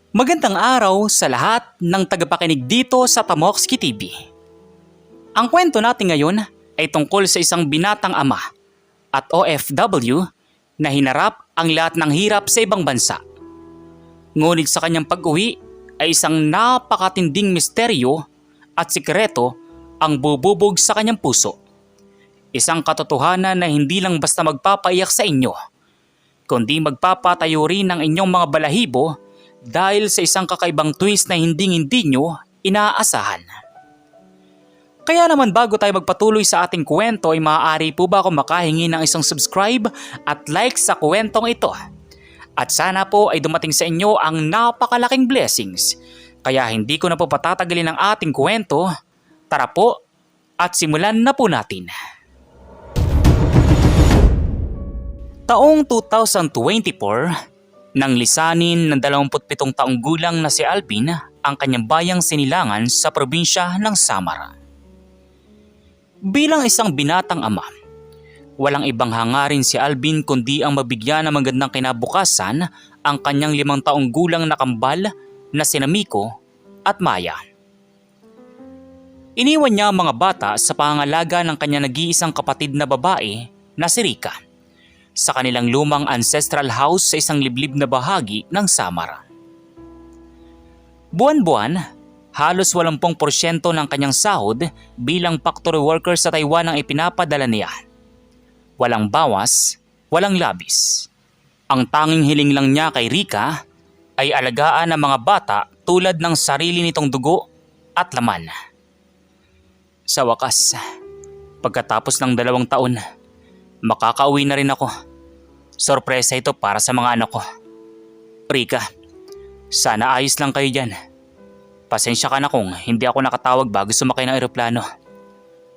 Magandang araw sa lahat ng tagapakinig dito sa Tamokski TV. Ang kwento natin ngayon ay tungkol sa isang binatang ama at OFW na hinarap ang lahat ng hirap sa ibang bansa. Ngunit sa kanyang pag-uwi ay isang napakatinding misteryo at sikreto ang bububog sa kanyang puso. Isang katotohanan na hindi lang basta magpapaiyak sa inyo, kundi magpapatayo rin ng inyong mga balahibo dahil sa isang kakaibang twist na hindi nyo inaasahan. Kaya naman bago tayo magpatuloy sa ating kwento ay maaari po ba ako makahingi ng isang subscribe at like sa kwentong ito? At sana po ay dumating sa inyo ang napakalaking blessings. Kaya hindi ko na po patatagalin ang ating kwento. Tara po at simulan na po natin. Taong 2024, nang lisanin ng 27 taong gulang na si Alvin ang kanyang bayang Sinilangan sa probinsya ng Samar. Bilang isang binatang ama, walang ibang hangarin si Alvin kundi ang mabigyan ng magandang kinabukasan ang kanyang 5 taong gulang na kambal na sina Miko at Maya. Iniwan niya ang mga bata sa pangangalaga ng kanyang nag-iisang kapatid na babae na si Rika sa kanilang lumang ancestral house sa isang liblib na bahagi ng Samar. Buwan-buwan, halos 80% ng kanyang sahod bilang factory worker sa Taiwan ang ipinapadala niya. Walang bawas, walang labis. Ang tanging hiling lang niya kay Rika ay alagaan ng mga bata tulad ng sarili nitong dugo at laman. Sa wakas, pagkatapos ng 2 taon, makakauwi na rin ako. Sorpresa ito para sa mga anak ko. Rika, sana ayos lang kayo dyan. Pasensya ka na kung hindi ako nakatawag bago sumakay ng eroplano.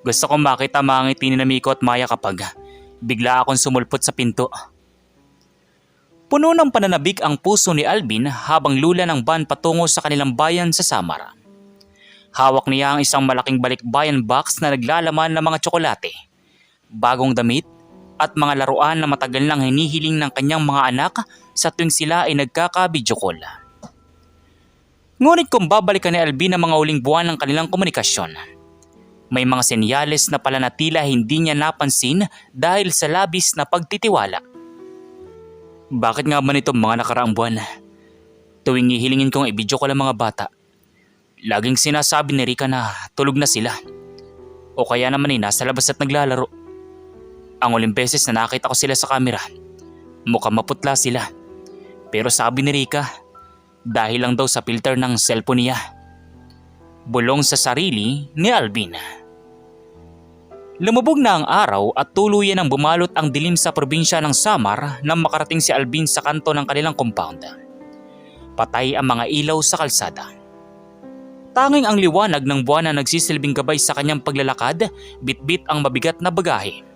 Gusto kong makita mga ngiti ni Miko at Maya kapag bigla akong sumulpot sa pinto. Puno ng pananabik ang puso ni Alvin habang lula ng van patungo sa kanilang bayan sa Samar. Hawak niya ang isang malaking balikbayan box na naglalaman ng mga tsokolate, bagong damit, at mga laruan na matagal nang hinihiling ng kanyang mga anak sa tuwing sila ay nagkaka-video call. Ngunit kung babalikan ni Alvin ang mga uling buwan ng kanilang komunikasyon, may mga senyales na pala na tila hindi niya napansin dahil sa labis na pagtitiwala. Bakit nga ba nito mga nakaraang buwan? Tuwing hihilingin kong i-video call ang mga bata, laging sinasabi ni Rika na tulog na sila. O kaya naman ay nasa labas at naglalaro. Ang uling beses na nakita ko sila sa kamera, mukhang maputla sila. Pero sabi ni Rika, dahil lang daw sa filter ng cellphone niya. Bulong sa sarili ni Alvin. Lumubog na ang araw at tuluyan ang bumalot ang dilim sa probinsya ng Samar nang makarating si Alvin sa kanto ng kanilang compound. Patay ang mga ilaw sa kalsada. Tanging ang liwanag ng buwan na nagsisilbing gabay sa kanyang paglalakad, bitbit ang mabigat na bagahe.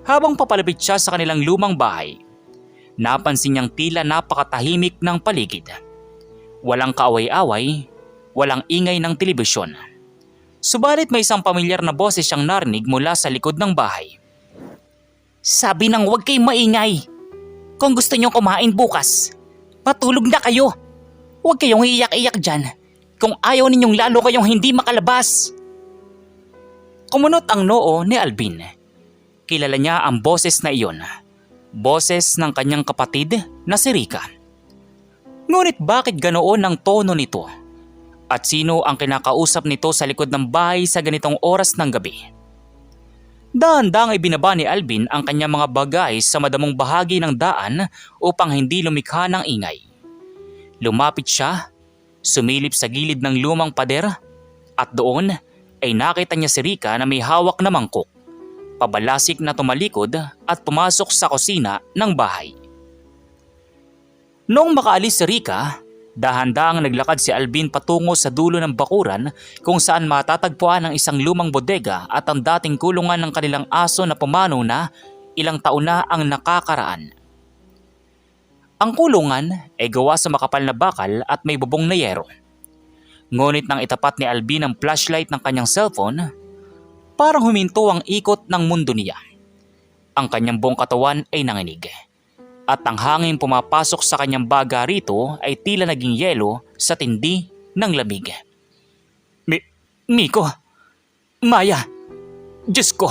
Habang papalapit siya sa kanilang lumang bahay, napansin niyang tila napakatahimik ng paligid. Walang kaaway-away, walang ingay ng telebisyon. Subalit may isang pamilyar na boses siyang narinig mula sa likod ng bahay. Sabi nang huwag kayong maingay. Kung gusto niyong kumain bukas, matulog na kayo. Huwag kayong iiyak-iyak dyan. Kung ayaw ninyong lalo kayong hindi makalabas. Kumunot ang noo ni Alvin. Kilala niya ang boses na iyon. Boses ng kanyang kapatid na si Rika. Ngunit bakit ganoon ang tono nito? At sino ang kinakausap nito sa likod ng bahay sa ganitong oras ng gabi? Dahan-dahang ibinaba ni Alvin ang kanyang mga bagay sa madamong bahagi ng daan upang hindi lumikha ng ingay. Lumapit siya, sumilip sa gilid ng lumang pader, at doon ay nakita niya si Rika na may hawak na mangkok. Pabalasik na tumalikod at pumasok sa kusina ng bahay. Noong makaalis si Rika, dahan-dahang naglakad si Alvin patungo sa dulo ng bakuran kung saan matatagpuan ang isang lumang bodega at ang dating kulungan ng kanilang aso na pumanaw na ilang taon na ang nakakaraan. Ang kulungan ay gawa sa makapal na bakal at may bubong na yero. Ngunit nang itapat ni Alvin ang flashlight ng kanyang cellphone, parang huminto ang ikot ng mundo niya. Ang kanyang buong katawan ay nanginig. at ang hangin pumapasok sa kanyang baga rito ay tila naging yelo sa tindi ng lamig. Miko, Maya, Diyos ko,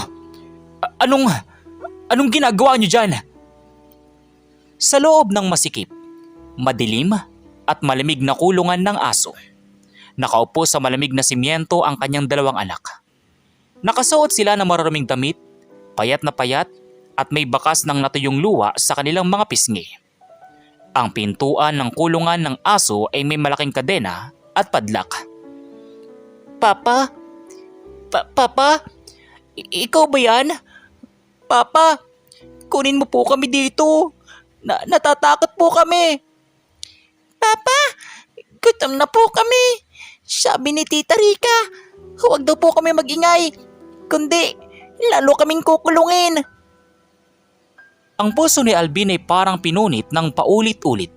anong ginagawa niyo dyan? Sa loob ng masikip, madilim at malamig na kulungan ng aso, nakaupo sa malamig na simyento ang kanyang dalawang anak. Nakasuot sila ng mararaming damit, payat na payat at may bakas ng natuyong luwa sa kanilang mga pisngi. Ang pintuan ng kulungan ng aso ay may malaking kadena at padlak. Papa? Papa? Ikaw ba yan? Papa, kunin mo po kami dito. Natatakot po kami. Papa, gutom na po kami. Sabi ni Tita Rica, huwag daw po kami magingay, kundi lalo kaming kukulungin. Ang puso ni Alvin ay parang pinunit ng paulit-ulit.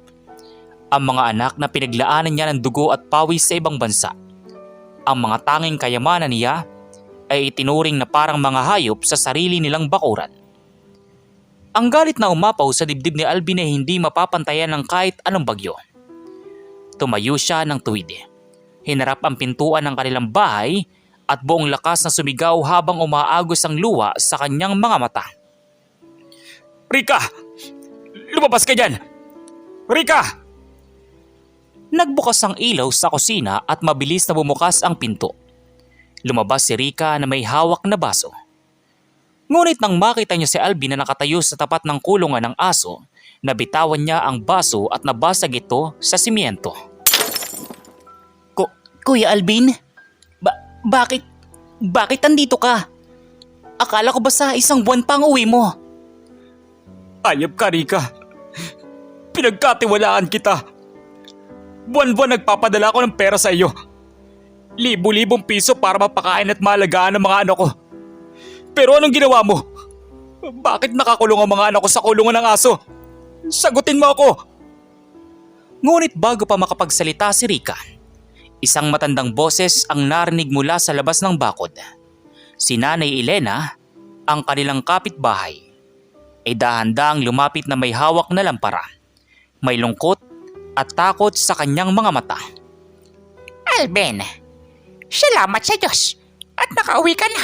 Ang mga anak na pinaglaanan niya ng dugo at pawis sa ibang bansa. Ang mga tanging kayamanan niya ay itinuring na parang mga hayop sa sarili nilang bakuran. Ang galit na umapaw sa dibdib ni Alvin ay hindi mapapantayan ng kahit anong bagyo. Tumayo siya ng tuwid. Hinarap ang pintuan ng kanilang bahay at buong lakas na sumigaw habang umaagos ang luha sa kanyang mga mata. Rica! Lumabas ka dyan! Rica! Nagbukas ang ilaw sa kusina at mabilis na bumukas ang pinto. Lumabas si Rica na may hawak na baso. Ngunit nang makita niya si Alvin na nakatayo sa tapat ng kulungan ng aso, nabitawan niya ang baso at nabasag ito sa simyento. Kuya Alvin? Bakit andito ka? Akala ko ba sa isang buwan pa ang uwi mo? Ayab ka, Rica. Pinagkatiwalaan kita. Buwan-buwan nagpapadala ko ng pera sa iyo. Libo-libong piso para mapakain at maalagaan ang mga anak ko. Pero anong ginawa mo? Bakit nakakulong ang mga anak ko sa kulungan ng aso? Sagutin mo ako! Ngunit bago pa makapagsalita si Rica, isang matandang boses ang narinig mula sa labas ng bakod. Si Nanay Elena, ang kanilang kapitbahay, ay dahan-dahang lumapit na may hawak na lampara. May lungkot at takot sa kanyang mga mata. Alvin, salamat sa Diyos at nakauwi ka na.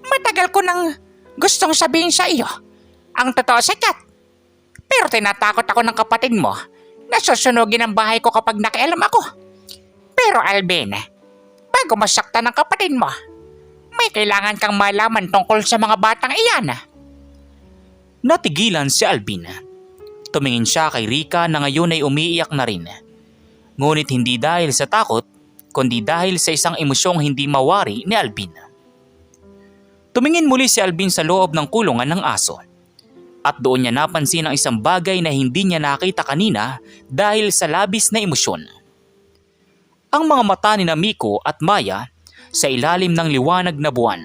Matagal ko nang gustong sabihin sa iyo ang totoo sa chat. Pero tinatakot ako ng kapatid mo na susunugin ang bahay ko kapag nakialam ako. Pero Alvin, bago masaktan ng kapatid mo, may kailangan kang malaman tungkol sa mga batang iyan. Natigilan si Alvin. Tumingin siya kay Rica na ngayon ay umiiyak na rin. Ngunit hindi dahil sa takot, kundi dahil sa isang emosyong hindi mawari ni Alvin. Tumingin muli si Alvin sa loob ng kulungan ng aso. At doon niya napansin ang isang bagay na hindi niya nakita kanina dahil sa labis na emosyon. Ang mga mata ni Miko at Maya sa ilalim ng liwanag na buwan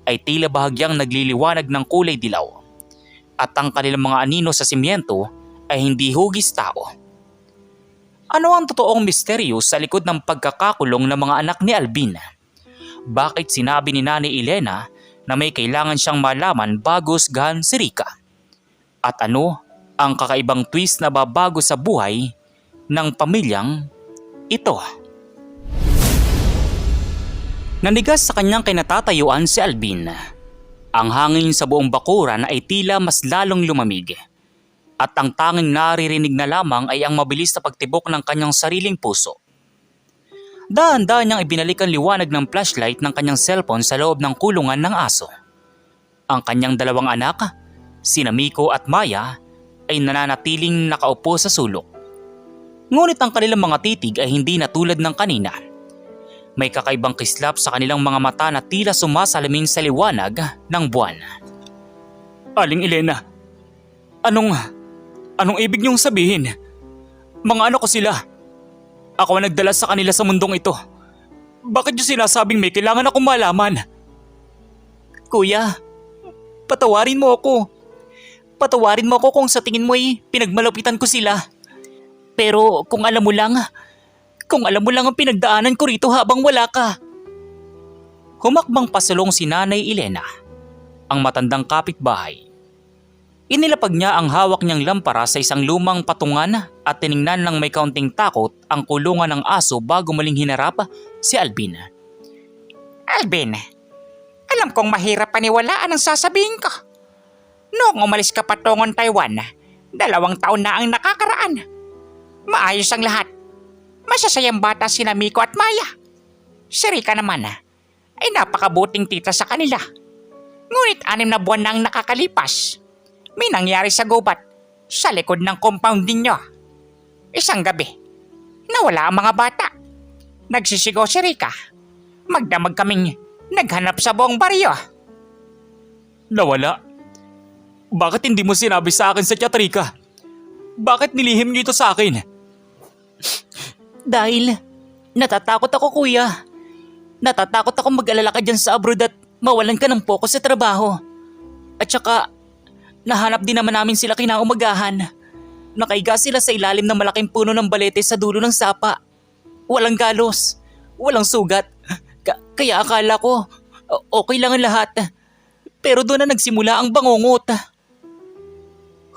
ay tila bahagyang nagliliwanag ng kulay dilaw. At ang kanilang mga anino sa simyento ay hindi hugis tao. Ano ang totoong misteryo sa likod ng pagkakakulong ng mga anak ni Alvin? Bakit sinabi ni Nanay Elena na may kailangan siyang malaman bago husgahan si Rica? At ano ang kakaibang twist na babago sa buhay ng pamilyang ito? Nanigas sa kanyang kinatatayuan si Alvin. Ang hangin sa buong bakuran ay tila mas lalong lumamig. At ang tanging naririnig na lamang ay ang mabilis na pagtibok ng kanyang sariling puso. Dahan-dahan niyang ibinalik ang liwanag ng flashlight ng kanyang cellphone sa loob ng kulungan ng aso. Ang kanyang dalawang anak, sina Miko at Maya, ay nananatiling nakaupo sa sulok. Ngunit ang kanilang mga titig ay hindi na tulad ng kanina. May kakaibang kislap sa kanilang mga mata na tila sumasalamin sa liwanag ng buwan. Aling Elena, anong ibig niyong sabihin? Mga anak ko sila. Ako ang nagdala sa kanila sa mundong ito. Bakit niyo sinasabing may kailangan akong malaman? Kuya, patawarin mo ako. Patawarin mo ako kung sa tingin mo ay pinagmalupitan ko sila. Pero kung alam mo lang ang pinagdaanan ko rito habang wala ka. Humakbang pasulong si Nanay Elena, ang matandang kapitbahay. Inilapag niya ang hawak niyang lampara sa isang lumang patungan at tiningnan ng may kaunting takot ang kulungan ng aso bago muling hinarap si Alvin. Alvin, alam kong mahirap paniwalaan ang sasabihin ko. Noong umalis ka patungong Taiwan, 2 taon na ang nakakaraan. Maayos ang lahat. Masasayang bata sina Miko at Maya. Si Rika naman ay napakabuting tita sa kanila. Ngunit 6 na buwan na ang nakakalipas. May nangyari sa gubat sa likod ng compound ninyo. Isang gabi, nawala ang mga bata. Nagsisigaw si Rika. Magdamag kaming naghanap sa buong baryo. Nawala? Bakit hindi mo sinabi sa akin sa chat, Rika? Bakit nilihim niyo ito sa akin? Dahil natatakot ako, kuya. Natatakot ako mag-alala ka dyan sa abroad at mawalan ka ng focus sa trabaho. At saka, nahanap din naman namin sila kinaumagahan. Nakaiga sila sa ilalim ng malaking puno ng balete sa dulo ng sapa. Walang galos, walang sugat. Kaya akala ko, okay lang ang lahat. Pero doon na nagsimula ang bangungot.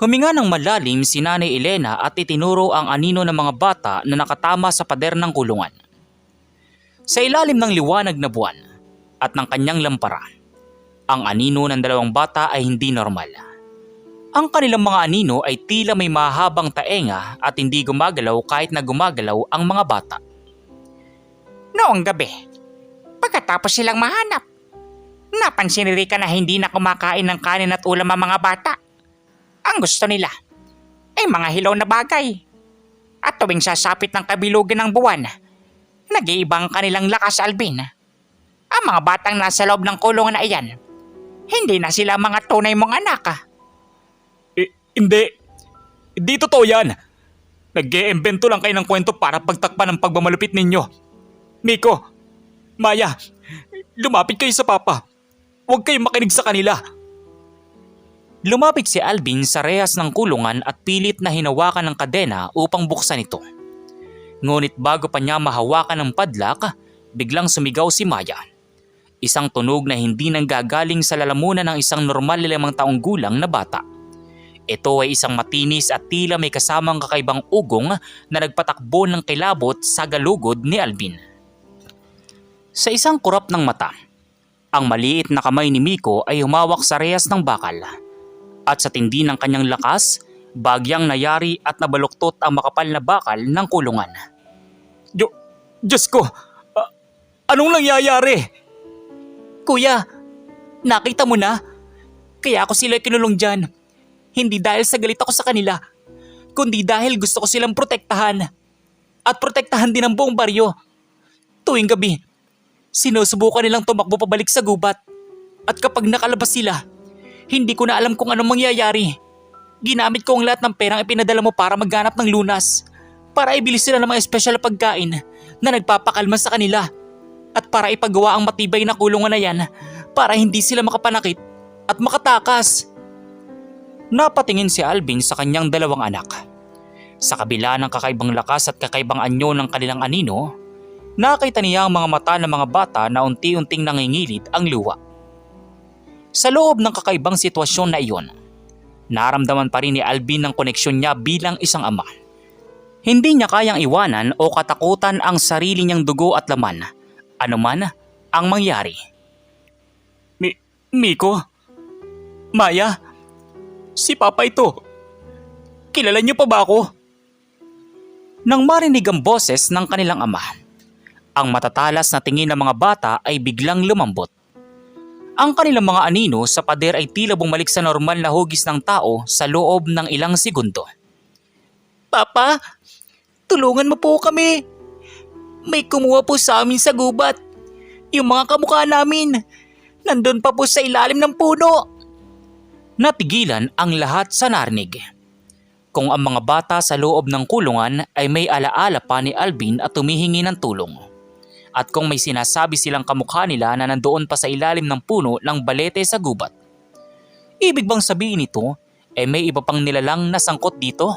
Huminga ng malalim si Nanay Elena at itinuro ang anino ng mga bata na nakatama sa pader ng kulungan. Sa ilalim ng liwanag na buwan at ng kanyang lampara, ang anino ng 2 bata ay hindi normal. Ang kanilang mga anino ay tila may mahabang taenga at hindi gumagalaw kahit na gumagalaw ang mga bata. Noong gabi, pagkatapos silang mahanap, napansin ni Rika na hindi na kumakain ng kanin at ulam ang mga bata. Ang gusto nila ay mga hilaw na bagay. At tuwing sasapit ng kabilugan ng buwan, nag-iibang kanilang lakas, Alvin. Ang mga batang nasa loob ng kulungan na iyan, hindi na sila mga tunay mong anak. Hindi. Hindi totoo yan. Nag-e-embento lang kayo ng kwento para pagtakpan ng pagmamalupit ninyo. Miko, Maya, lumapit kayo sa papa. Huwag kayong makinig sa kanila. Lumapit si Alvin sa rehas ng kulungan at pilit na hinawakan ng kadena upang buksan ito. Ngunit bago pa niya mahawakan ng padlak, biglang sumigaw si Maya. Isang tunog na hindi nanggagaling sa lalamunan ng isang normal na 5 taong gulang na bata. Ito ay isang matinis at tila may kasamang kakaibang ugong na nagpatakbo ng kilabot sa galugod ni Alvin. Sa isang kurap ng mata, ang maliit na kamay ni Miko ay humawak sa rehas ng bakal. At sa tindi ng kanyang lakas, bagyang nayari at nabaluktot ang makapal na bakal ng kulungan. Diyos ko! Anong nangyayari? Kuya, nakita mo na? Kaya ako sila kinulong dyan. Hindi dahil sa galit ako sa kanila, kundi dahil gusto ko silang protektahan. At protektahan din ang buong baryo. Tuwing gabi, sinusubukan nilang tumakbo pabalik sa gubat. At kapag nakalabas sila, hindi ko na alam kung anong mangyayari. Ginamit ko ang lahat ng perang ipinadala mo para magganap ng lunas. Para ibili sila ng mga espesyal na pagkain na nagpapakalma sa kanila. At para ipagawa ang matibay na kulungan na yan para hindi sila makapanakit at makatakas. Napatingin si Alvin sa kanyang 2 anak. Sa kabila ng kakaibang lakas at kakaibang anyo ng kanilang anino, nakita niya ang mga mata ng mga bata na unti-unting nangingilid ang luha. Sa loob ng kakaibang sitwasyon na iyon, naramdaman pa rin ni Alvin ang koneksyon niya bilang isang ama. Hindi niya kayang iwanan o katakutan ang sarili niyang dugo at laman, anuman ang mangyari. Miko? Maya? Si Papa ito. Kilala niyo pa ba ako? Nang marinig ang boses ng kanilang ama, ang matatalas na tingin ng mga bata ay biglang lumambot. Ang kanilang mga anino sa pader ay tila bumalik sa normal na hugis ng tao sa loob ng ilang segundo. Papa, tulungan mo po kami. May kumuha po sa amin sa gubat. Yung mga kamukha namin, nandun pa po sa ilalim ng puno. Napigilan ang lahat sa narinig. Kung ang mga bata sa loob ng kulungan ay may alaala pa ni Alvin at tumihingi ng tulong. At kung may sinasabi silang kamukha nila na nandoon pa sa ilalim ng puno ng balete sa gubat. Ibig bang sabihin nito may iba pang nilalang na sangkot dito?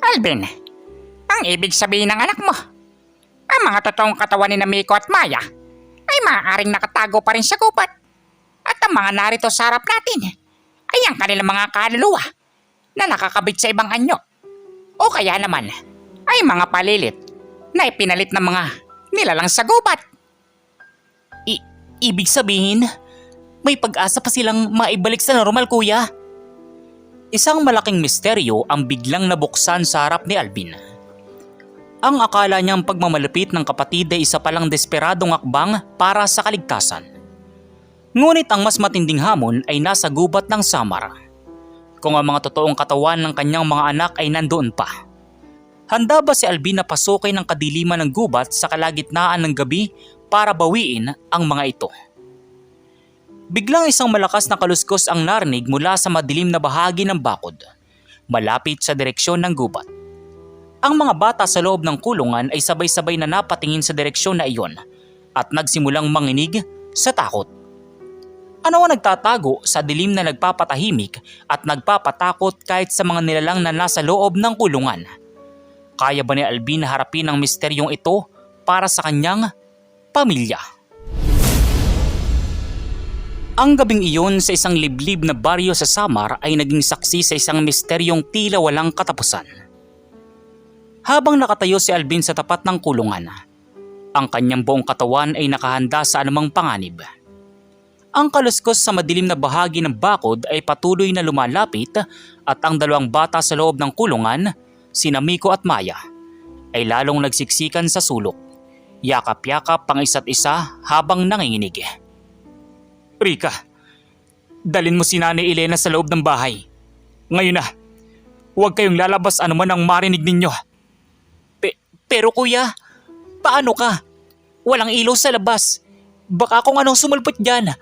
Alvin, ang ibig sabihin ng anak mo, ang mga totoong katawan ni Miko at Maya ay maaaring nakatago pa rin sa gubat. At ang mga narito sa harap natin ay ang kanilang mga kaluluwa na nakakabit sa ibang anyo. O kaya naman ay mga palilit na ipinalit ng mga nilalang sa gubat. Ibig sabihin, may pag-asa pa silang maibalik sa normal, kuya. Isang malaking misteryo ang biglang nabuksan sa harap ni Alvin. Ang akala niyang pagmamalapit ng kapatid ay isa palang desperadong akbang para sa kaligtasan. Ngunit ang mas matinding hamon ay nasa gubat ng Samar. Kung ang mga totoong katawan ng kanyang mga anak ay nandoon pa. Handa ba si Alvin na pasukin ng kadiliman ng gubat sa kalagitnaan ng gabi para bawiin ang mga ito? Biglang isang malakas na kaluskos ang narinig mula sa madilim na bahagi ng bakod, malapit sa direksyon ng gubat. Ang mga bata sa loob ng kulungan ay sabay-sabay na napatingin sa direksyon na iyon at nagsimulang manginig sa takot. Ano ang nagtatago sa dilim na nagpapatahimik at nagpapatakot kahit sa mga nilalang na nasa loob ng kulungan? Kaya ba ni Alvin na harapin ang misteryong ito para sa kanyang pamilya? Ang gabing iyon sa isang liblib na baryo sa Samar ay naging saksi sa isang misteryong tila walang katapusan. Habang nakatayo si Alvin sa tapat ng kulungan, ang kanyang buong katawan ay nakahanda sa anumang panganib. Ang kaluskos sa madilim na bahagi ng bakod ay patuloy na lumalapit at ang dalawang bata sa loob ng kulungan, sina Miko at Maya, ay lalong nagsiksikan sa sulok. Yakap-yakap ang isa't isa habang nanginginig. Rika, dalin mo si Nanay Elena sa loob ng bahay. Ngayon na, huwag kayong lalabas anuman ang marinig ninyo. Pero kuya, paano ka? Walang ilaw sa labas. Baka kung anong sumulpot dyan.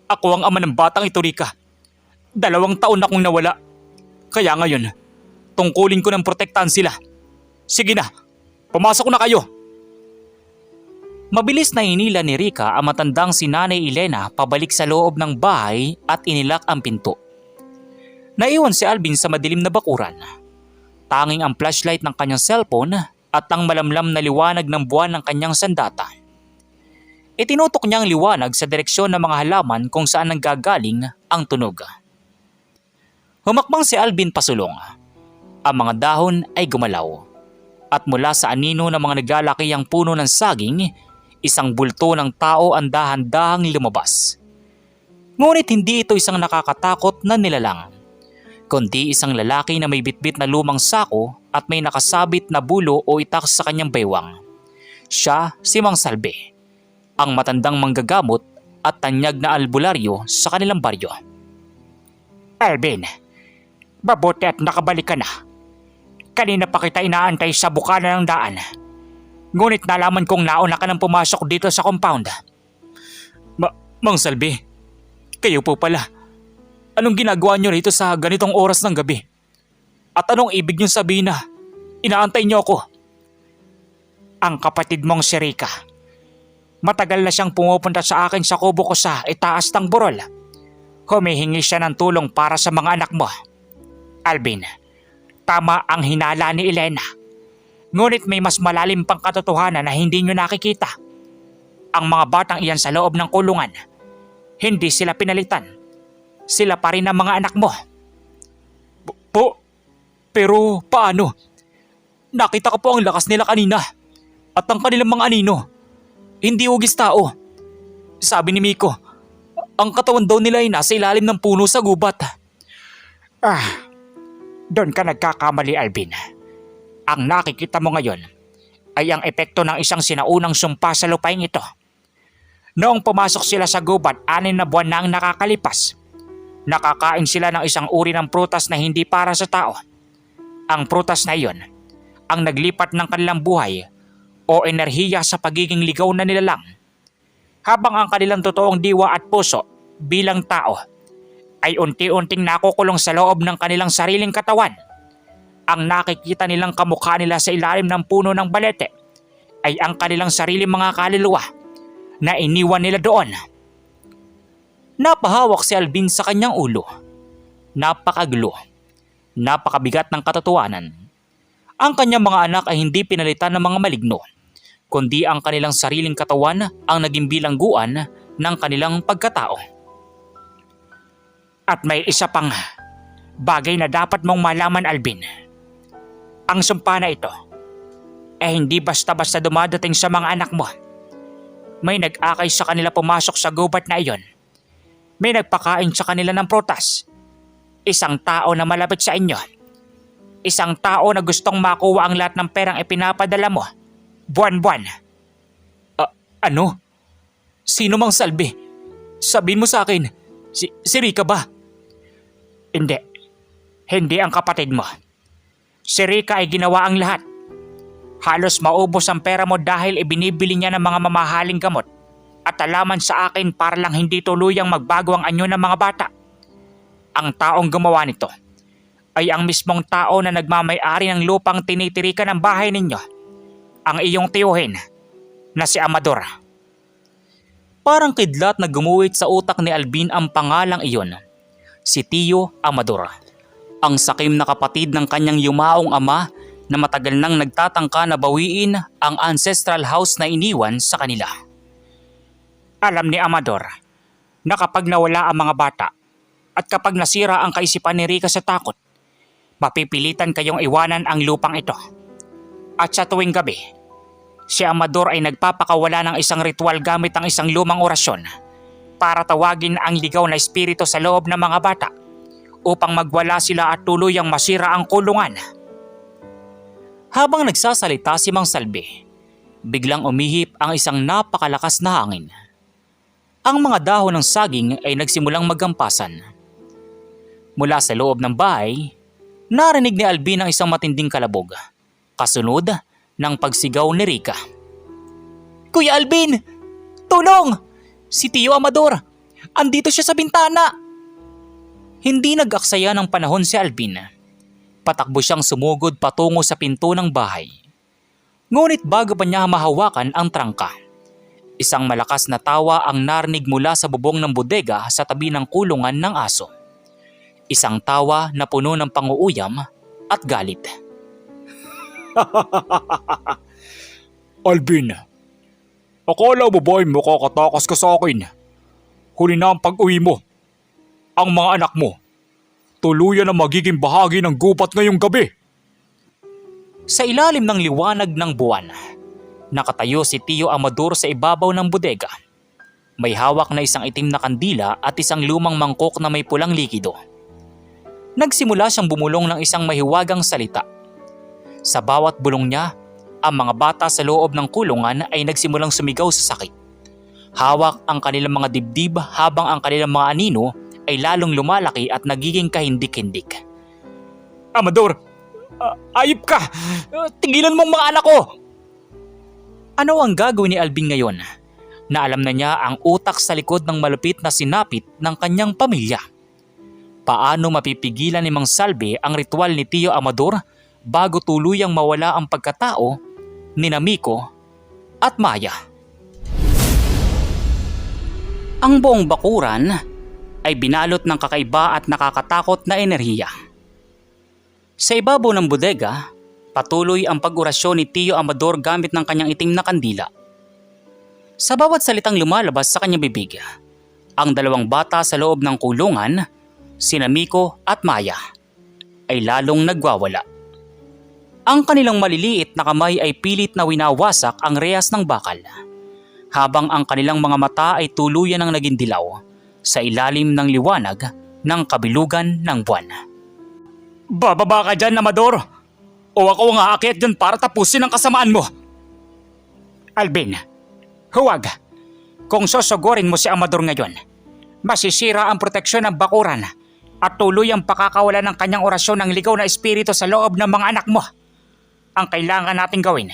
Ako ang ama ng batang ito, Rika. 2 taon na akong nawala. Kaya ngayon, tungkulin ko ng protektahan sila. Sige na, pumasok na kayo. Mabilis na hinila ni Rika ang matandang si Nanay Elena pabalik sa loob ng bahay at inilak ang pinto. Naiwan si Alvin sa madilim na bakuran. Tanging ang flashlight ng kanyang cellphone at ang malamlam na liwanag ng buwan ng kanyang sandata. Itinutok niya ang liwanag sa direksyon ng mga halaman kung saan nanggagaling ang tunog. Humakbang si Alvin pasulong. Ang mga dahon ay gumalaw. At mula sa anino ng mga naglalakihang puno ng saging, isang bulto ng tao ang dahan-dahang lumabas. Ngunit hindi ito isang nakakatakot na nilalang, kundi isang lalaki na may bitbit na lumang sako at may nakasabit na bulo o itak sa kanyang baywang. Siya si Mang Salve, ang matandang manggagamot at tanyag na albularyo sa kanilang baryo. Alvin, mabuti at nakabalik ka na. Kanina pa kita inaantay sa bukana ng daan. Ngunit nalaman kong nauna ka nang pumasok dito sa compound. Mang Salve, kayo po pala. Anong ginagawa niyo rito sa ganitong oras ng gabi? At anong ibig niyo sabihin na inaantay niyo ako? Ang kapatid mong si Rika. Matagal na siyang pumupunta sa akin sa kubo ko sa itaas ng burol. Humihingi siya ng tulong para sa mga anak mo. Alvin, tama ang hinala ni Elena. Ngunit may mas malalim pang katotohanan na hindi nyo nakikita. Ang mga batang iyan sa loob ng kulungan, hindi sila pinalitan. Sila pa rin ang mga anak mo. Pero paano? Nakita ko po ang lakas nila kanina at ang kanilang mga anino. Hindi ugis tao. Sabi ni Miko, ang katawan daw nila ay nasa ilalim ng puno sa gubat. Doon ka nagkakamali, Alvin. Ang nakikita mo ngayon ay ang epekto ng isang sinaunang sumpa sa lupain ito. Noong pumasok sila sa gubat, 6 na buwan na ang nakakalipas. Nakakain sila ng isang uri ng prutas na hindi para sa tao. Ang prutas na iyon ang naglipat ng kanilang buhay o enerhiya sa pagiging ligaw na nilalang. Habang ang kanilang totoong diwa at puso bilang tao ay unti-unting nakukulong sa loob ng kanilang sariling katawan. Ang nakikita nilang kamukha nila sa ilalim ng puno ng balete ay ang kanilang sariling mga kaluluwa na iniwan nila doon. Napahawak si Alvin sa kanyang ulo. Napakagulo. Napakabigat ng katotohanan. Ang kanyang mga anak ay hindi pinalitan ng mga maligno, kundi ang kanilang sariling katawan ang naging bilangguan ng kanilang pagkatao. At may isa pang bagay na dapat mong malaman, Alvin. Ang sumpa na ito hindi basta-basta dumadating sa mga anak mo. May nag-akay sa kanila pumasok sa gubat na iyon. May nagpakain sa kanila ng prutas. Isang tao na malapit sa inyo. Isang tao na gustong makuha ang lahat ng perang ipinapadala mo. Buwan-buwan. Ano? Sino mang Salvi? Sabihin mo sa akin, si Rika ba? Hindi. Hindi ang kapatid mo. Si Rika ay ginawa ang lahat. Halos maubos ang pera mo dahil ibinibili niya ng mga mamahaling gamot at alaman sa akin para lang hindi tuluyang magbago ang anyo ng mga bata. Ang taong gumawa nito ay ang mismong tao na nagmamay-ari ng lupang tinitirikan ng bahay ninyo. Ang iyong tiyuhin na si Amador. Parang kidlat na gumuhit sa utak ni Alvin ang pangalang iyon. Si Tio Amador. Ang sakim na kapatid ng kanyang yumaong ama na matagal nang nagtatangka na bawiin ang ancestral house na iniwan sa kanila. Alam ni Amador na kapag nawala ang mga bata at kapag nasira ang kaisipan ni Rika sa takot, mapipilitan kayong iwanan ang lupang ito. At sa tuwing gabi, si Amador ay nagpapakawala ng isang ritual gamit ang isang lumang orasyon para tawagin ang ligaw na espiritu sa loob ng mga bata upang magwala sila at tuluyang masira ang kulungan. Habang nagsasalita si Mang Salvi, biglang umihip ang isang napakalakas na hangin. Ang mga dahon ng saging ay nagsimulang magampasan. Mula sa loob ng bahay, narinig ni Alvin ang isang matinding kalabog, kasunod ng pagsigaw ni Rika. Kuya Alvin! Tulong! Si Tio Amador! Andito siya sa bintana! Hindi nag-aksaya ng panahon si Alvin. Patakbo siyang sumugod patungo sa pinto ng bahay. Ngunit bago pa niya mahawakan ang trangka, isang malakas na tawa ang narinig mula sa bubong ng bodega sa tabi ng kulungan ng aso. Isang tawa na puno ng panguuyam at galit. Alvin, akala mo ba ay makakatakas ka sa akin? Huli na ang pag-uwi mo. Ang mga anak mo, tuluyan na magiging bahagi ng gubat ngayong gabi. Sa ilalim ng liwanag ng buwan, nakatayo si Tio Amador sa ibabaw ng bodega. May hawak na isang itim na kandila at isang lumang mangkok na may pulang likido. Nagsimula siyang bumulong ng isang mahiwagang salita. Sa bawat bulong niya, ang mga bata sa loob ng kulungan ay nagsimulang sumigaw sa sakit. Hawak ang kanilang mga dibdib habang ang kanilang mga anino ay lalong lumalaki at nagiging kahindik-hindik. Amador, ayip ka! Tigilan mo ang mga anak ko! Ano ang gagawin ni Alvin ngayon? Na alam na niya ang utak sa likod ng malupit na sinapit ng kanyang pamilya. Paano mapipigilan ni Mang Salvi ang ritual ni Tio Amador bago tuluyang mawala ang pagkatao ni Miko at Maya? Ang buong bakuran ay binalot ng kakaiba at nakakatakot na enerhiya. Sa ibabaw ng bodega, patuloy ang pag-orasyon ni Tio Amador gamit ng kanyang itim na kandila. Sa bawat salitang lumalabas sa kanyang bibig, ang dalawang bata sa loob ng kulungan, sina Miko at Maya, ay lalong nagwawala. Ang kanilang maliliit na kamay ay pilit na winawasak ang rehas ng bakal, habang ang kanilang mga mata ay tuluyan ng naging dilaw sa ilalim ng liwanag ng kabilugan ng buwan. Bababa ka dyan, Amador! O ako ang aakyat dyan para tapusin ang kasamaan mo! Alvin, huwag. Kung susugurin mo si Amador ngayon, masisira ang proteksyon ng bakuran at tuluyang pakakawala ng kanyang orasyon ng ligaw na espiritu sa loob ng mga anak mo. Ang kailangan nating gawin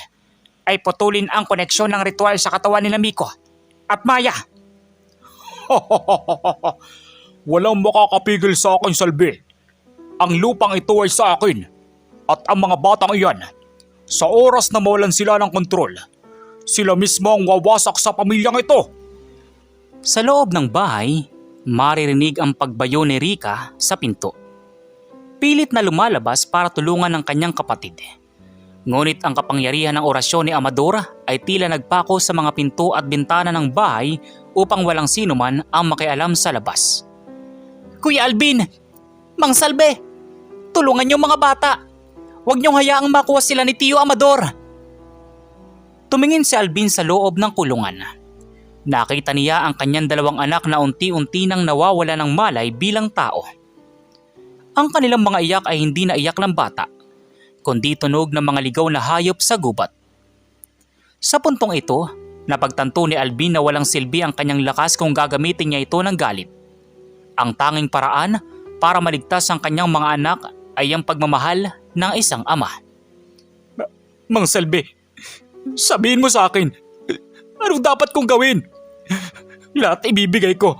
ay putulin ang koneksyon ng ritual sa katawan ni Miko at Maya. Walang makakapigil sa akin, Salvi. Ang lupang ito ay sa akin at ang mga batang iyan, sa oras na mawalan sila ng kontrol, sila mismo ang wawasak sa pamilyang ito. Sa loob ng bahay, maririnig ang pagbayo ni Rika sa pinto. Pilit na lumalabas para tulungan ng kanyang kapatid. Ngunit ang kapangyarihan ng orasyon ni Amador ay tila nagpako sa mga pinto at bintana ng bahay upang walang sino man ang makialam sa labas. Kuya Alvin! Mang Salve! Tulungan niyo mga bata! Huwag niyong hayaang makuha sila ni Tio Amador! Tumingin si Alvin sa loob ng kulungan. Nakita niya ang kanyang dalawang anak na unti-unti nang nawawala ng malay bilang tao. Ang kanilang mga iyak ay hindi na iyak ng bata, kundi tunog ng mga ligaw na hayop sa gubat. Sa puntong ito, napagtanto ni Alvin na walang silbi ang kanyang lakas kung gagamitin niya ito ng galit. Ang tanging paraan para maligtas ang kanyang mga anak ay ang pagmamahal ng isang ama. Mang Salve, sabihin mo sa akin, anong dapat kong gawin? Lahat ibibigay ko.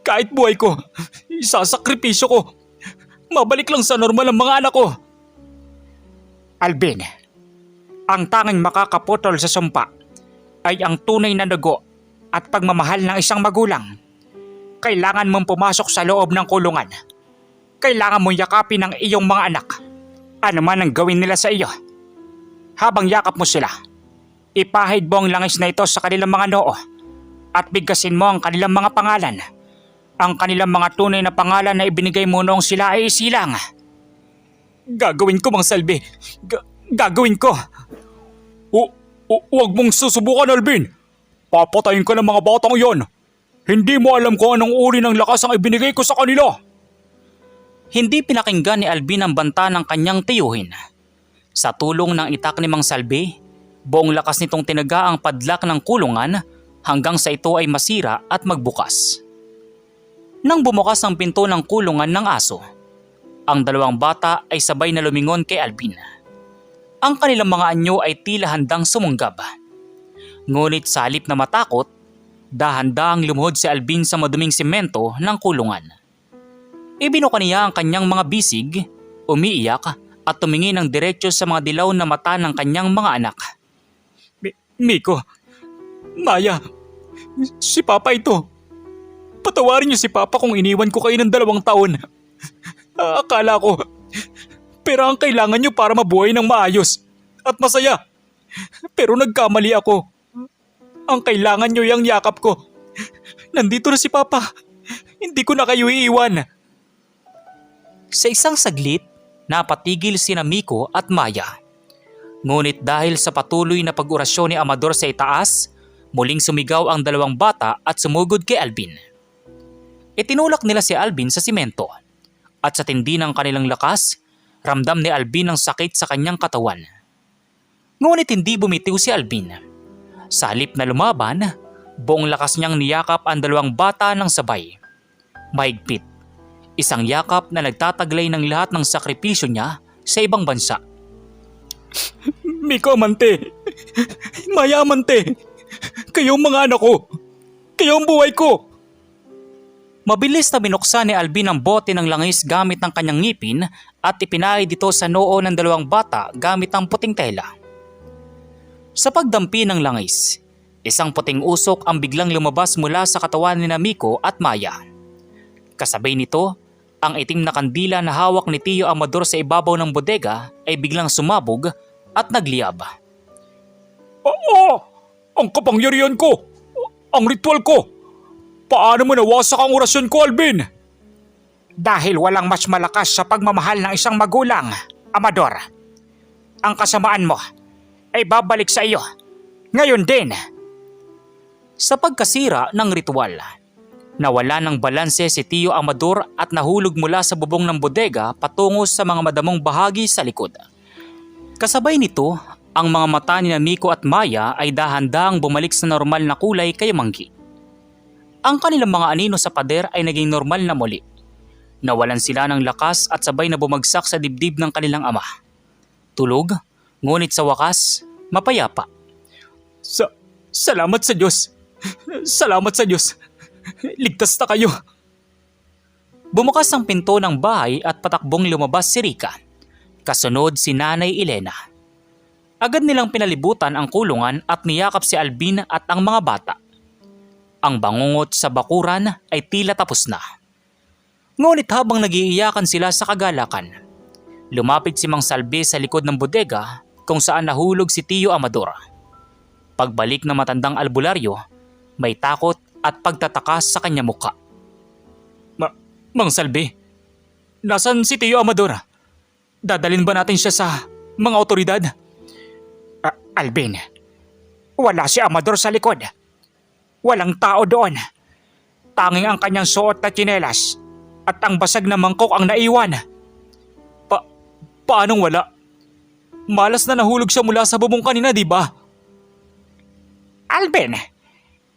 Kahit buhay ko, isasakripisyo ko. Mabalik lang sa normal ang mga anak ko. Alvin, ang tanging makakaputol sa sumpa ay ang tunay na dugo at pagmamahal ng isang magulang. Kailangan mong pumasok sa loob ng kulungan. Kailangan mong yakapin ang iyong mga anak. Ano man ang gawin nila sa iyo. Habang yakap mo sila, ipahid mo ang langis na ito sa kanilang mga noo at bigkasin mo ang kanilang mga pangalan. Ang kanilang mga tunay na pangalan na ibinigay mo noong sila ay isilang. Gagawin ko, Mang Salve. Gagawin ko. Huwag mong susubukan, Alvin. Papatayin ka ng mga batang iyon. Hindi mo alam kung anong uri ng lakas ang ibinigay ko sa kanila. Hindi pinakinggan ni Alvin ang banta ng kanyang tiyuhin. Sa tulong ng itak ni Mang Salve, buong lakas nitong tinaga ang padlak ng kulungan hanggang sa ito ay masira at magbukas. Nang bumukas ang pinto ng kulungan ng aso, ang dalawang bata ay sabay na lumingon kay Alvin. Ang kanilang mga anyo ay tila handang sumunggab. Ngunit sa halip na matakot, dahan-dahang lumuhod si Alvin sa maduming simento ng kulungan. Ibinuka niya ang kanyang mga bisig, umiiyak at tumingin ng diretso sa mga dilaw na mata ng kanyang mga anak. Miko, Maya, si Papa ito. Patawarin niyo si Papa kung iniwan ko kayo ng 2 taon. Akala ko, pera ang kailangan niyo para mabuhay ng maayos at masaya. Pero nagkamali ako. Ang kailangan niyo yung yakap ko. Nandito na si Papa. Hindi ko na kayo iiwan. Sa isang saglit, napatigil sina Miko at Maya. Ngunit dahil sa patuloy na pag-orasyon ni Amador sa itaas, muling sumigaw ang dalawang bata at sumugod kay Alvin. Itinulak nila si Alvin sa simento at sa tindi ng kanilang lakas, ramdam ni Alvin ang sakit sa kanyang katawan. Ngunit hindi bumitiw si Alvin. Sa halip na lumaban, buong lakas niyang niyakap ang dalawang bata ng sabay. Mahigpit, isang yakap na nagtataglay ng lahat ng sakripisyo niya sa ibang bansa. Miko Amante, Maya Amante, kayong mga anak ko, kayong buhay ko. Mabilis na binuksan ni Alvin ang bote ng langis gamit ang kanyang ngipin at ipinahid dito sa noo ng dalawang bata gamit ang puting tela. Sa pagdampi ng langis, isang puting usok ang biglang lumabas mula sa katawan ni Miko at Maya. Kasabay nito, ang itim na kandila na hawak ni Tio Amador sa ibabaw ng bodega ay biglang sumabog at nagliyab. Ang kapangyarihan ko! Ang ritual ko! Paano mo nawasak ang orasyon ko, Alvin? Dahil walang mas malakas sa pagmamahal ng isang magulang, Amador. Ang kasamaan mo ay babalik sa iyo. Ngayon din. Sa pagkasira ng ritual, nawala ng balanse si Tio Amador at nahulog mula sa bubong ng bodega patungo sa mga madamong bahagi sa likod. Kasabay nito, ang mga mata ni Miko at Maya ay dahan-dahang bumalik sa normal na kulay kay Manggi. Ang kanilang mga anino sa pader ay naging normal na muli. Nawalan sila ng lakas at sabay na bumagsak sa dibdib ng kanilang ama. Tulog, ngunit sa wakas, mapayapa. Salamat sa Diyos. Salamat sa Diyos. Ligtas na kayo. Bumukas ang pinto ng bahay at patakbong lumabas si Rika. Kasunod si Nanay Elena. Agad nilang pinalibutan ang kulungan at niyakap si Alvin at ang mga bata. Ang bangungot sa bakuran ay tila tapos na. Ngunit habang nagiiyakan sila sa kagalakan, lumapit si Mang Salve sa likod ng bodega kung saan nahulog si Tio Amador. Pagbalik ng matandang albularyo, may takot at pagtataka sa kanya mukha. Mang Salve, nasan si Tio Amador? Dadalhin ba natin siya sa mga otoridad? Alvin, wala si Amador sa likod. Walang tao doon. Tanging ang kanyang suot na tsinelas at ang basag na mangkok ang naiwan. Paanong wala? Malas na nahulog siya mula sa bubong kanina, di ba? Alvin,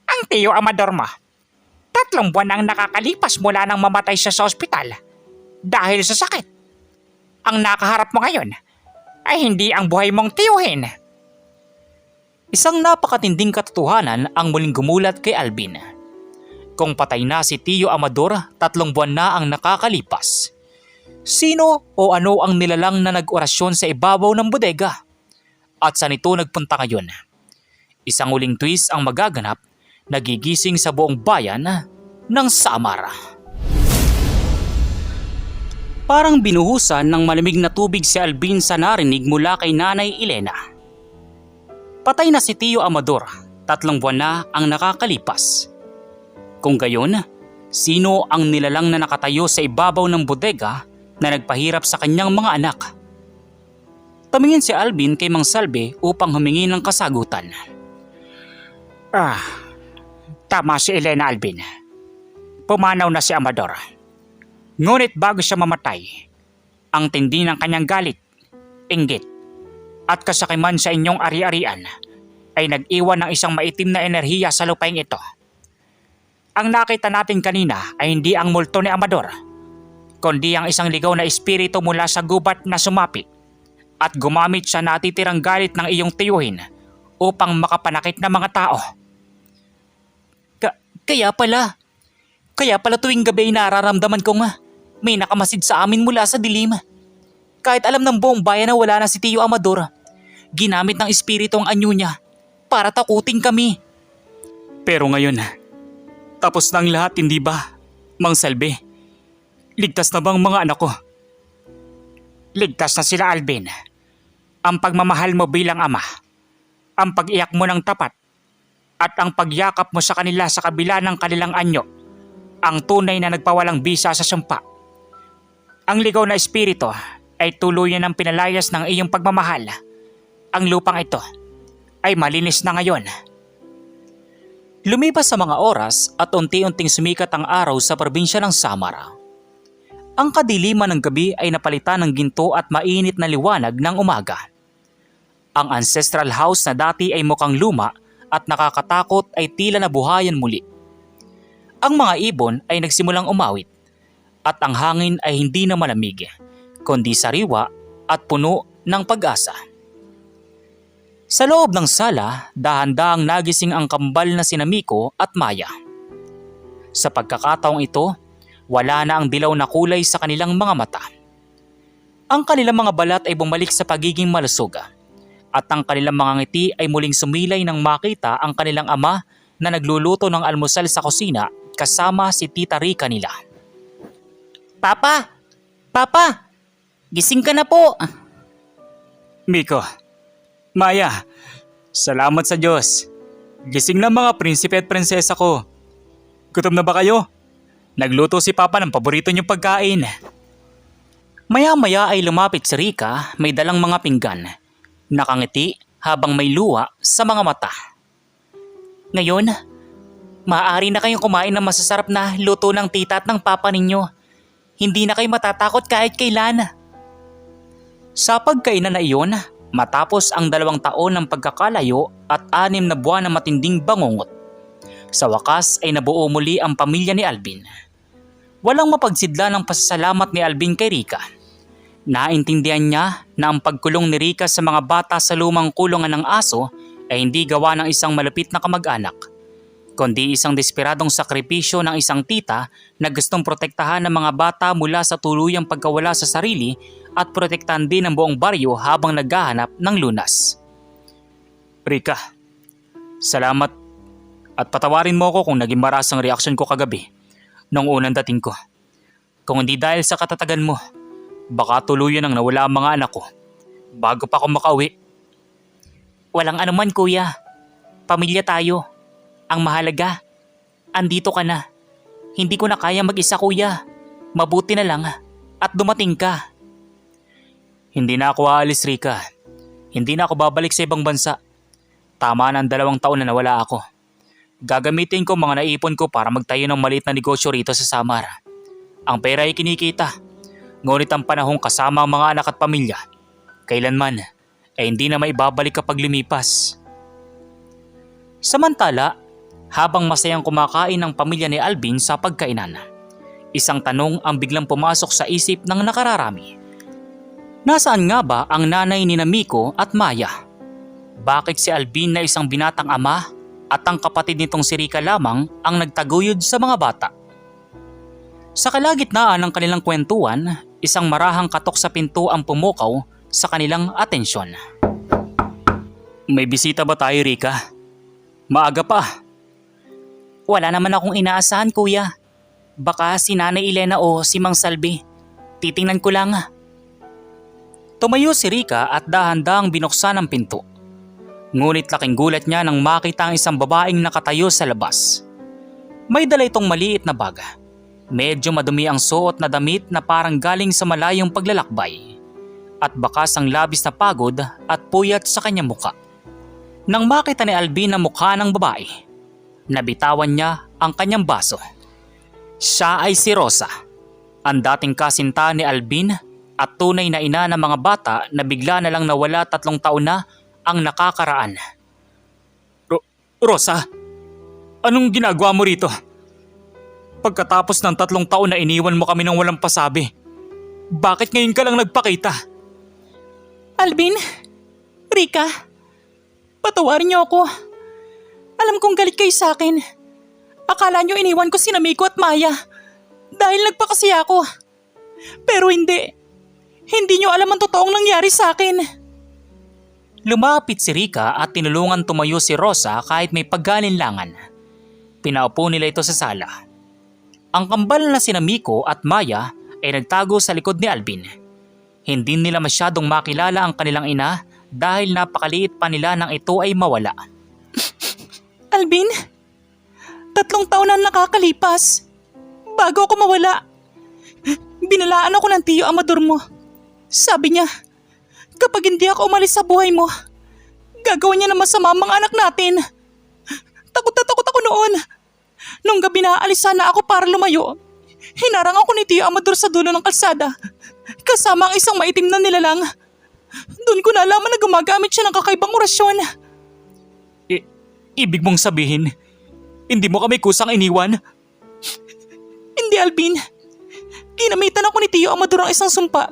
ang Tio Amador mo, 3 buwan ang nakakalipas mula nang mamatay siya sa ospital dahil sa sakit. Ang nakaharap mo ngayon ay hindi ang buhay mong tiyuhin. Isang napakatinding katotohanan ang muling gumulat kay Alvin. Kung patay na si Tio Amador, 3 buwan na ang nakakalipas. Sino o ano ang nilalang na nag-orasyon sa ibabaw ng bodega? At saan ito nagpunta ngayon? Isang uling twist ang magaganap, nagigising sa buong bayan ng Samar. Parang binuhusan ng malamig na tubig si Alvin sa narinig mula kay Nanay Elena. Patay na si Tio Amador, 3 buwan na ang nakakalipas. Kung gayon, sino ang nilalang na nakatayo sa ibabaw ng bodega na nagpahirap sa kanyang mga anak? Tumingin si Alvin kay Mang Salve upang humingi ng kasagutan. Tama si Elena, Alvin. Pumanaw na si Amador. Ngunit bago siya mamatay, ang tindi ng kanyang galit, inggit, at kasakiman sa inyong ari-arian ay nag-iwan ng isang maitim na enerhiya sa lupaing ito. Ang nakita natin kanina ay hindi ang multo ni Amador, kundi ang isang ligaw na espiritu mula sa gubat na sumapit at gumamit sa natitirang galit ng iyong tiyuhin upang makapanakit ng mga tao. Kaya pala tuwing gabi ay nararamdaman kong may nakamasid sa amin mula sa dilim. Kahit alam ng buong bayan na wala na si Tio Amador, ginamit ng espiritu ang anyo niya para takutin kami. Pero ngayon, tapos na ang lahat, hindi ba, Mang Salve? Ligtas na bang mga anak ko? Ligtas na sila, Alvin. Ang pagmamahal mo bilang ama, ang pag-iyak mo ng tapat, at ang pagyakap mo sa kanila sa kabila ng kanilang anyo, ang tunay na nagpawalang bisa sa sumpa. Ang ligaw na espiritu ay tuluyan ng pinalayas ng iyong pagmamahal. Ang lupang ito ay malinis na ngayon. Lumipas sa mga oras at unti-unting sumikat ang araw sa probinsya ng Samar. Ang kadiliman ng gabi ay napalitan ng ginto at mainit na liwanag ng umaga. Ang ancestral house na dati ay mukhang luma at nakakatakot ay tila nabuhayan muli. Ang mga ibon ay nagsimulang umawit at ang hangin ay hindi na malamig, kundi sariwa at puno ng pag-asa. Sa loob ng sala, dahan-dahang nagising ang kambal na sina Miko at Maya. Sa pagkakataong ito, wala na ang dilaw na kulay sa kanilang mga mata. Ang kanilang mga balat ay bumalik sa pagiging malusog at ang kanilang mga ngiti ay muling sumilay nang makita ang kanilang ama na nagluluto ng almusal sa kusina kasama si Tita Rica nila. Papa! Papa! Gising ka na po! Miko, Maya, salamat sa Diyos. Gising na mga prinsipe at prinsesa ko. Gutom na ba kayo? Nagluto si Papa ng paborito niyong pagkain. Maya-maya ay lumapit si Rica, may dalang mga pinggan. Nakangiti habang may luha sa mga mata. Ngayon, maaari na kayong kumain ng masasarap na luto ng tita at ng papa ninyo. Hindi na kayo matatakot kahit kailan. Sa pagkainan na iyon, matapos ang 2 taon ng pagkakalayo at 6 na buwan ng matinding bangungot, sa wakas ay nabuo muli ang pamilya ni Alvin. Walang mapagsidla ng pasasalamat ni Alvin kay Rica. Naintindihan niya na ang pagkulong ni Rica sa mga bata sa lumang kulungan ng aso ay hindi gawa ng isang malapit na kamag-anak, kundi isang desperadong sakripisyo ng isang tita na gustong protektahan ng mga bata mula sa tuluyang pagkawala sa sarili at protektahan din ang buong baryo habang naghahanap ng lunas. Rica, salamat at patawarin mo ko kung naging maras ang reaksyon ko kagabi nung unang dating ko. Kung hindi dahil sa katatagan mo, baka tuluyan ang nawala ang mga anak ko bago pa ako makauwi. Walang anuman kuya. Pamilya tayo. Ang mahalaga, andito ka na. Hindi ko na kaya mag-isa kuya. Mabuti na lang at dumating ka. Hindi na ako aalis, Rika. Hindi na ako babalik sa ibang bansa. Tama na ang 2 taon na nawala ako. Gagamitin ko mga naipon ko para magtayo ng maliit na negosyo rito sa Samar. Ang pera ay kinikita. Ngunit ang panahong kasama ang mga anak at pamilya, kailanman ay hindi na maibabalik kapag lumipas. Samantala, habang masayang kumakain ang pamilya ni Alvin sa pagkainan, isang tanong ang biglang pumasok sa isip ng nakararami. Nasaan nga ba ang nanay ni Miko at Maya? Bakit si Alvin na isang binatang ama at ang kapatid nitong si Rika lamang ang nagtaguyod sa mga bata? Sa kalagitnaan ng kanilang kwentuhan, isang marahang katok sa pinto ang pumukaw sa kanilang atensyon. May bisita ba tayo, Rika? Maaga pa. Wala naman akong inaasahan, kuya. Baka si Nanay Elena o si Mang Salvi. Titingnan ko lang. Tumayo si Rika at dahan-dahang binuksan ang pinto. Ngunit laking gulat niya nang makita ang isang babaeng nakatayo sa labas. May dala itong maliit na bag. Medyo madumi ang suot na damit na parang galing sa malayong paglalakbay. At bakas ang labis na pagod at puyat sa kanyang muka. Nang makita ni Alvin ang mukha ng babae, nabitawan niya ang kanyang baso. Siya ay si Rosa, ang dating kasinta ni Alvin at tunay na ina ng mga bata na bigla na lang nawala 3 taon na ang nakakaraan. Rosa, anong ginagawa mo rito? Pagkatapos ng 3 taon na iniwan mo kami ng walang pasabi, bakit ngayon ka lang nagpakita? Alvin, Rika, patawarin niyo ako. Alam kong galit kayo sa akin. Akala niyo iniwan ko sina Miko at Maya dahil nagpakasaya ako. Pero hindi. Hindi niyo alam ang totoong nangyari sa akin. Lumapit si Rika at tinulungan tumayo si Rosa kahit may paggalinlangan. Pinaupo nila ito sa sala. Ang kambal na sina Miko at Maya ay nagtago sa likod ni Alvin. Hindi nila masyadong makilala ang kanilang ina dahil napakaliit pa nila nang ito ay mawala. Alvin, 3 taon na nakakalipas. Bago ako mawala, binalaan ako ng tiyo Amador mo. Sabi niya, kapag hindi ako umalis sa buhay mo, gagawin niya na masama ang mga anak natin. Takot na takot ako noon. Nung gabi na aalis sana ako para lumayo, hinarang ako ni tiyo Amador sa dulo ng kalsada, kasama ang isang maitim na nilalang. Doon ko nalaman na gumagamit siya ng kakaibang orasyon. Ibig mong sabihin, hindi mo kami kusang iniwan? Hindi, Alvin. Ginamitan ako ni Tiyo Amador ang isang sumpa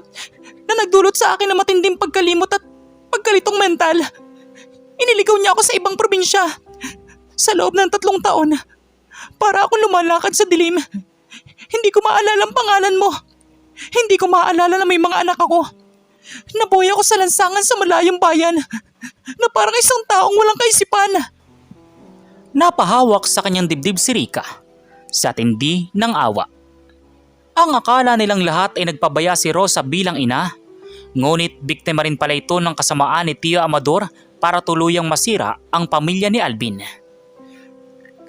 na nagdulot sa akin ng matinding pagkalimot at pagkalitong mental. Iniligaw niya ako sa ibang probinsya sa loob ng 3 taon para akong lumalakad sa dilim. Hindi ko maalala ang pangalan mo. Hindi ko maalala na may mga anak ako. Nabuhay ako sa lansangan sa malayong bayan na parang isang taong walang kaisipan. Napahawak sa kanyang dibdib si Rika sa tindi ng awa. Ang akala nilang lahat ay nagpabaya si Rosa bilang ina, ngunit biktima rin pala ito ng kasamaan ni Tio Amador para tuluyang masira ang pamilya ni Alvin.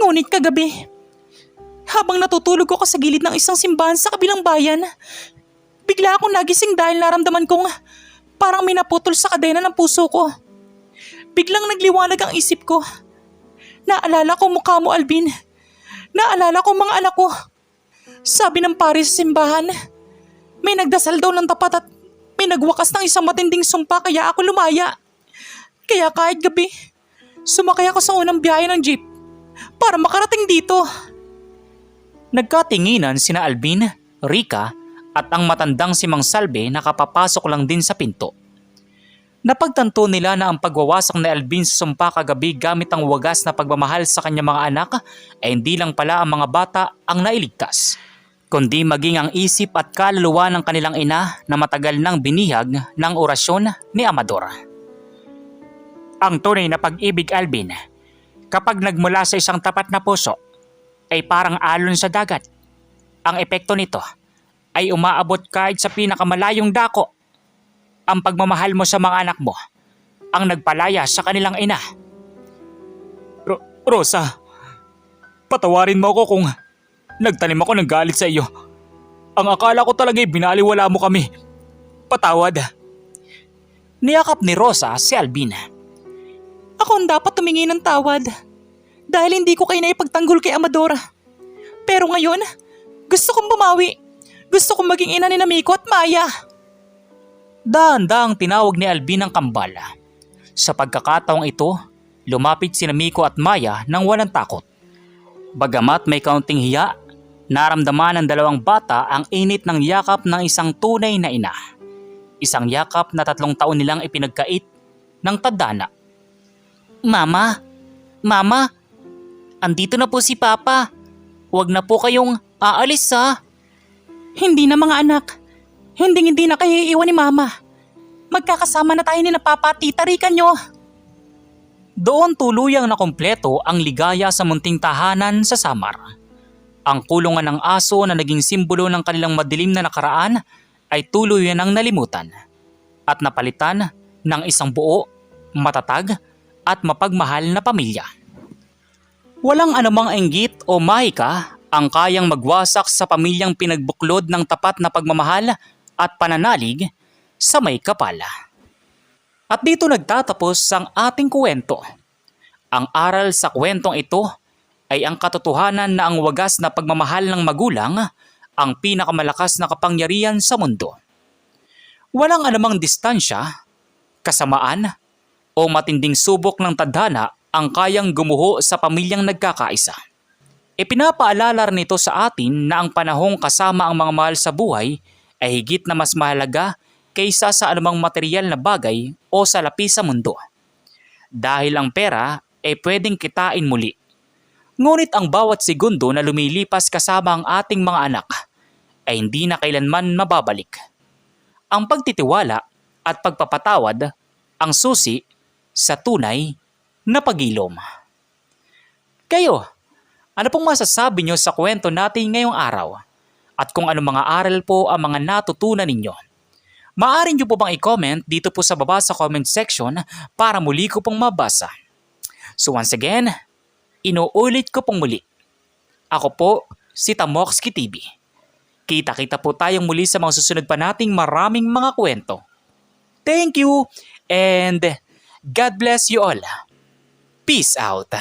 Ngunit kagabi, habang natutulog ako sa gilid ng isang simbahan sa kabilang bayan, bigla akong nagising dahil naramdaman kong parang may naputol sa kadena ng puso ko. Biglang nagliwanag ang isip ko. Naalala ko mukha mo, Alvin. Naalala ko mga anak ko. Sabi ng pare sa simbahan, may nagdasal daw ng tapat at may nagwakas ng isang matinding sumpa kaya ako lumaya. Kaya kahit gabi, sumakay ako sa unang biyahe ng jeep para makarating dito. Nagkatinginan sina Alvin, Rika at ang matandang si Mang Salve na kapapasok lang din sa pinto. Napagtanto nila na ang pagwawasak ni Alvin sa sumpa kagabi gamit ang wagas na pagmamahal sa kanyang mga anak ay hindi lang pala ang mga bata ang nailigtas, kundi maging ang isip at kaluluwa ng kanilang ina na matagal nang binihag ng orasyon ni Amador. Ang tunay na pag-ibig, Alvin, kapag nagmula sa isang tapat na puso, ay parang alon sa dagat. Ang epekto nito ay umaabot kahit sa pinakamalayong dako. Ang pagmamahal mo sa mga anak mo ang nagpalaya sa kanilang ina. Rosa, patawarin mo ako kung nagtanim ako ng galit sa iyo. Ang akala ko talaga'y binaliwala mo kami. Patawad. Niyakap ni Rosa si Alvin. Ako ang dapat tumingi ng tawad. Dahil hindi ko kayo naipagtanggol kay Amadora. Pero ngayon, gusto kong bumawi. Gusto kong maging ina ni Miko at Maya. Dahan-dahang tinawag ni Alvin ang kambal. Sa pagkakataong ito, lumapit si Miko at Maya nang walang takot. Bagamat may kaunting hiya, naramdaman ng dalawang bata ang init ng yakap ng isang tunay na ina. Isang yakap na 3 taon nilang ipinagkait ng tadhana. Mama, Mama, andito na po si Papa. Huwag na po kayong aalis ha. Hindi na mga anak. Hindi na kayo iiwan ni Mama. Magkakasama na tayo ni na Papa at Tita Rika nyo. Doon tuluyang nakumpleto ang ligaya sa munting tahanan sa Samar. Ang kulungan ng aso na naging simbolo ng kanilang madilim na nakaraan ay tuluyan ng nalimutan at napalitan ng isang buo, matatag at mapagmahal na pamilya. Walang anumang inggit o mahika ang kayang magwasak sa pamilyang pinagbuklod ng tapat na pagmamahal at pananalig sa may kapal. At dito nagtatapos ang ating kwento. Ang aral sa kwentong ito ay ang katotohanan na ang wagas na pagmamahal ng magulang ang pinakamalakas na kapangyarihan sa mundo. Walang anumang distansya, kasamaan o matinding subok ng tadhana ang kayang gumuho sa pamilyang nagkakaisa. Ipinapaalala nito sa atin na ang panahong kasama ang mga mahal sa buhay ay higit na mas mahalaga kaysa sa anumang material na bagay o salapi sa mundo. Dahil ang pera ay pwedeng kitain muli. Ngunit ang bawat segundo na lumilipas kasama ang ating mga anak ay hindi na kailanman mababalik. Ang pagtitiwala at pagpapatawad ang susi sa tunay na pag-ilom. Kayo, ano pong masasabi nyo sa kwento natin ngayong araw? At kung ano mga aral po ang mga natutunan ninyo? Maaari nyo po bang i-comment dito po sa baba sa comment section para muli ko pong mabasa. So once again, inuulit ko pong muli. Ako po si Tamoxki TV. Kita-kita po tayong muli sa mga susunod pa nating maraming mga kwento. Thank you and God bless you all. Peace out.